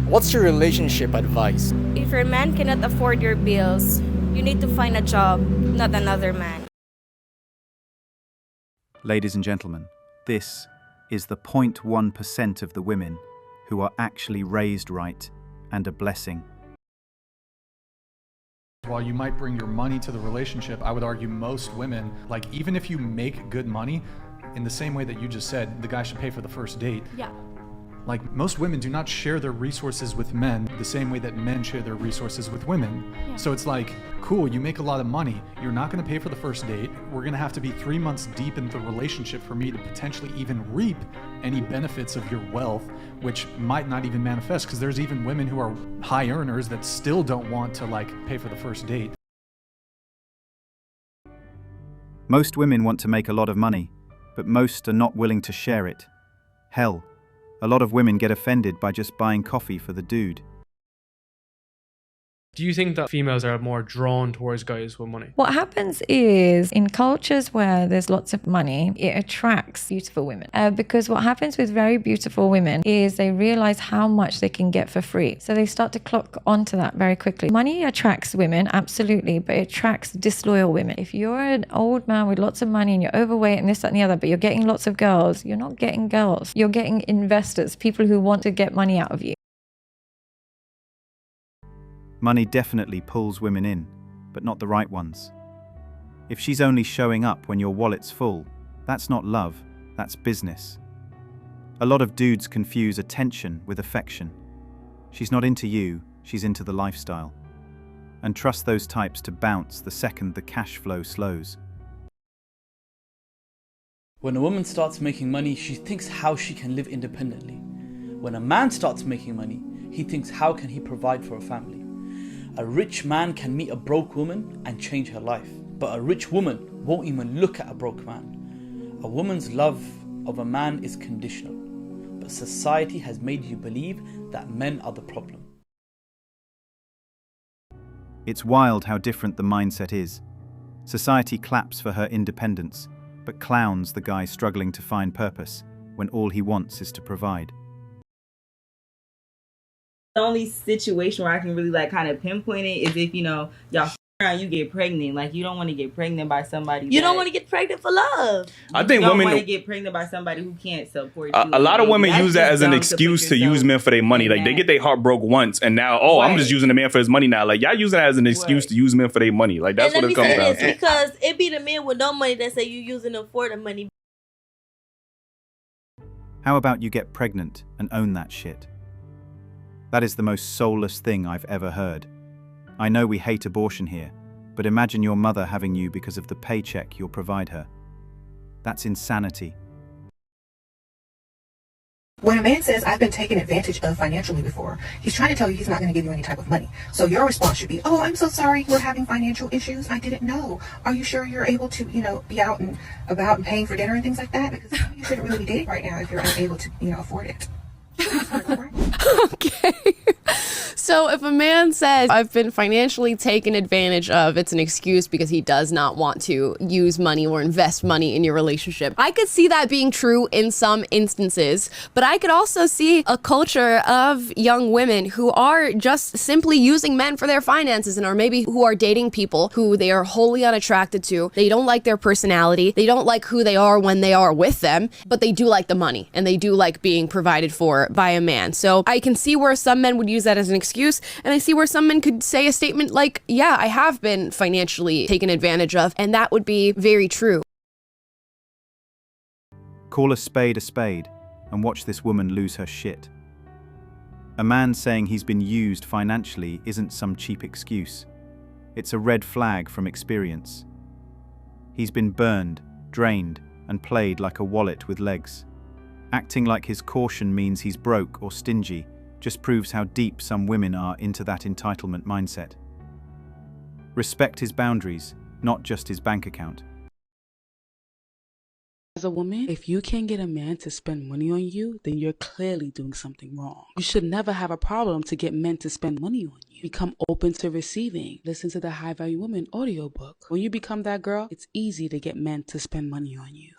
What's your relationship advice? If your man cannot afford your bills, you need to find a job, not another man. Ladies and gentlemen, this is the 0.1% of the women who are actually raised right and a blessing. While you might bring your money to the relationship, I would argue most women, like even if you make good money, in the same way that you just said, the guy should pay for the first date. Yeah. Like most women do not share their resources with men the same way that men share their resources with women. Yeah. So it's like, cool, you make a lot of money. You're not gonna pay for the first date. We're gonna have to be 3 months deep into the relationship for me to potentially even reap any benefits of your wealth, which might not even manifest, because there's even women who are high earners that still don't want to like pay for the first date. Most women want to make a lot of money, but most are not willing to share it. Hell, a lot of women get offended by just buying coffee for the dude. Do you think that females are more drawn towards guys with money? What happens is in cultures where there's lots of money, it attracts beautiful women. Because what happens with very beautiful women is they realize how much they can get for free. So they start to clock onto that very quickly. Money attracts women, absolutely, but it attracts disloyal women. If you're an old man with lots of money and you're overweight and this, that, and the other, but you're getting lots of girls, you're not getting girls. You're getting investors, people who want to get money out of you. Money definitely pulls women in, but not the right ones. If she's only showing up when your wallet's full, that's not love, that's business. A lot of dudes confuse attention with affection. She's not into you, she's into the lifestyle. And trust those types to bounce the second the cash flow slows. When a woman starts making money, she thinks how she can live independently. When a man starts making money, he thinks how can he provide for a family. A rich man can meet a broke woman and change her life, but a rich woman won't even look at a broke man. A woman's love of a man is conditional, but society has made you believe that men are the problem. It's wild how different the mindset is. Society claps for her independence, but clowns the guy struggling to find purpose when all he wants is to provide. The only situation where I can really like kind of pinpoint it is if, you know, y'all around, you get pregnant. Like, you don't want to get pregnant by somebody. You don't want to get pregnant for love. I think you don't women want to get pregnant by somebody who can't support you. a lot of women That's use that just as an dumb excuse put to use men for their money. Like, they get their heart broke once, and now, oh, I'm just using the man for his money now. Like, y'all use that as an excuse to use men for their money. Like, that's and what it comes down to. Because it be the men with no money that say you using them for the money. How about you get pregnant and own that shit? That is the most soulless thing I've ever heard. I know we hate abortion here, but imagine your mother having you because of the paycheck you'll provide her. That's insanity. When a man says, I've been taken advantage of financially before, he's trying to tell you he's not going to give you any type of money. So your response should be, oh, I'm so sorry, we're having financial issues. I didn't know. Are you sure you're able to, be out and about and paying for dinner and things like that? Because you shouldn't really be dating right now if you're unable to, afford it. Okay. So if a man says, I've been financially taken advantage of, it's an excuse because he does not want to use money or invest money in your relationship. I could see that being true in some instances, but I could also see a culture of young women who are just simply using men for their finances and or maybe who are dating people who they are wholly unattracted to. They don't like their personality. They don't like who they are when they are with them, but they do like the money and they do like being provided for by a man. So I can see where some men would use that as an excuse, and I see where some men could say a statement like, yeah, I have been financially taken advantage of, and that would be very true. Call a spade and watch this woman lose her shit. A man saying he's been used financially isn't some cheap excuse. It's a red flag from experience. He's been burned, drained, and played like a wallet with legs. Acting like his caution means he's broke or stingy just proves how deep some women are into that entitlement mindset. Respect his boundaries, not just his bank account. As a woman, if you can't get a man to spend money on you, then you're clearly doing something wrong. You should never have a problem to get men to spend money on you. Become open to receiving. Listen to the High Value Woman audiobook. When you become that girl, it's easy to get men to spend money on you.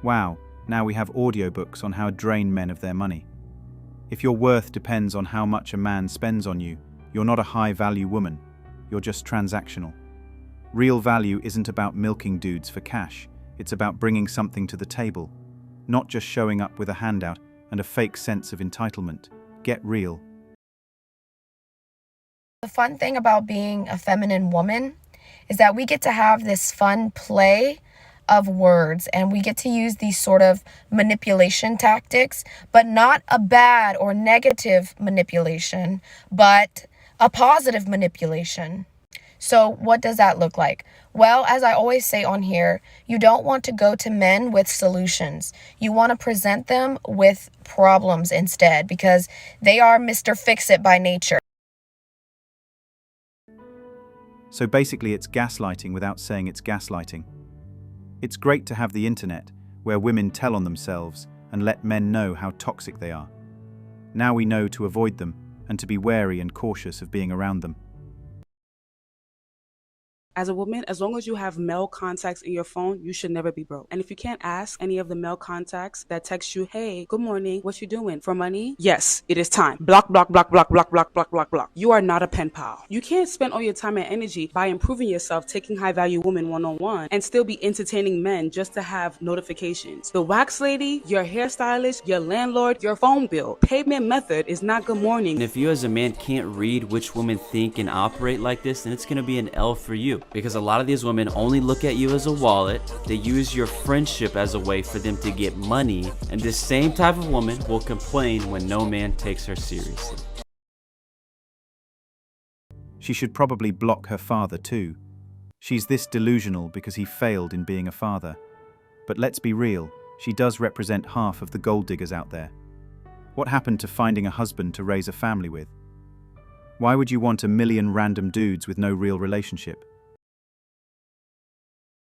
Wow, now we have audiobooks on how to drain men of their money. If your worth depends on how much a man spends on you, you're not a high-value woman. You're just transactional. Real value isn't about milking dudes for cash. It's about bringing something to the table, not just showing up with a handout and a fake sense of entitlement. Get real. The fun thing about being a feminine woman is that we get to have this fun play of words, and we get to use these sort of manipulation tactics, but not a bad or negative manipulation, but a positive manipulation. So what does that look like? Well, as I always say on here, you don't want to go to men with solutions. You want to present them with problems instead, because they are Mr. Fix-It by nature. So basically it's gaslighting without saying it's gaslighting. It's great to have the internet, where women tell on themselves and let men know how toxic they are. Now we know to avoid them and to be wary and cautious of being around them. As a woman, as long as you have male contacts in your phone, you should never be broke. And if you can't ask any of the male contacts that text you, hey, good morning, what you doing, for money? Yes, it is time. Block, block, block, block, block, block, block, block, block. You are not a pen pal. You can't spend all your time and energy by improving yourself, taking high-value women one-on-one, and still be entertaining men just to have notifications. The wax lady, your hairstylist, your landlord, your phone bill. Payment method is not good morning. And if you as a man can't read which women think and operate like this, then it's going to be an L for you. Because a lot of these women only look at you as a wallet. They use your friendship as a way for them to get money. And this same type of woman will complain when no man takes her seriously. She should probably block her father too. She's this delusional because he failed in being a father. But let's be real, she does represent half of the gold diggers out there. What happened to finding a husband to raise a family with? Why would you want a million random dudes with no real relationship?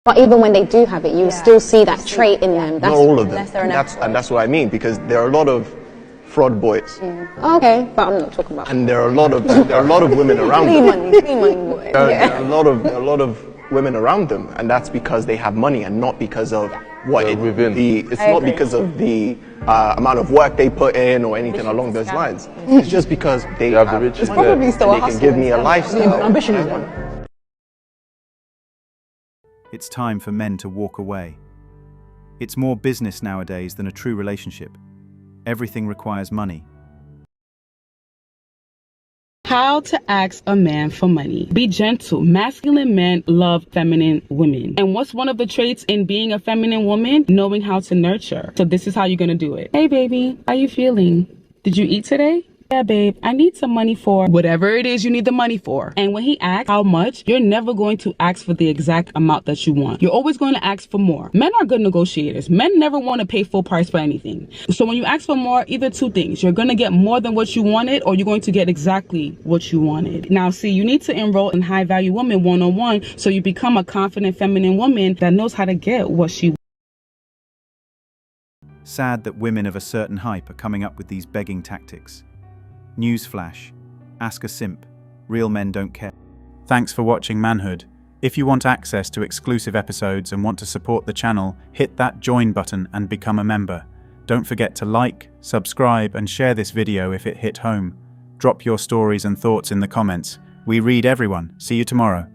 But even when they do have it, you still see that trait in them. Not all of them. That's what I mean, because there are a lot of fraud boys. Okay, but I'm not talking about. And there are a lot of women around them. Clean money boys. There are a lot of women around them, and that's because they have money and not because of what it's not because of the amount of work they put in or anything along those lines. It's just because they have the riches. Probably still they can give me a lifestyle. Ambition is one. It's time for men to walk away. It's more business nowadays than a true relationship. Everything requires money. How to ask a man for money. Be gentle. Masculine men love feminine women. And what's one of the traits in being a feminine woman? Knowing how to nurture. So this is how you're gonna do it. Hey baby, how you feeling? Did you eat today? Yeah, babe, I need some money for whatever it is you need the money for. And when he asks how much, you're never going to ask for the exact amount that you want. You're always going to ask for more. Men are good negotiators. Men never want to pay full price for anything. So when you ask for more, either two things. You're going to get more than what you wanted, or you're going to get exactly what you wanted. Now, see, you need to enroll in high value women one-on-one so you become a confident feminine woman that knows how to get what she wants. Sad that women of a certain hype are coming up with these begging tactics. Newsflash. Ask a simp. Real men don't care. Thanks for watching Manhood. If you want access to exclusive episodes and want to support the channel, hit that join button and become a member. Don't forget to like, subscribe and share this video if it hit home. Drop your stories and thoughts in the comments. We read everyone. See you tomorrow.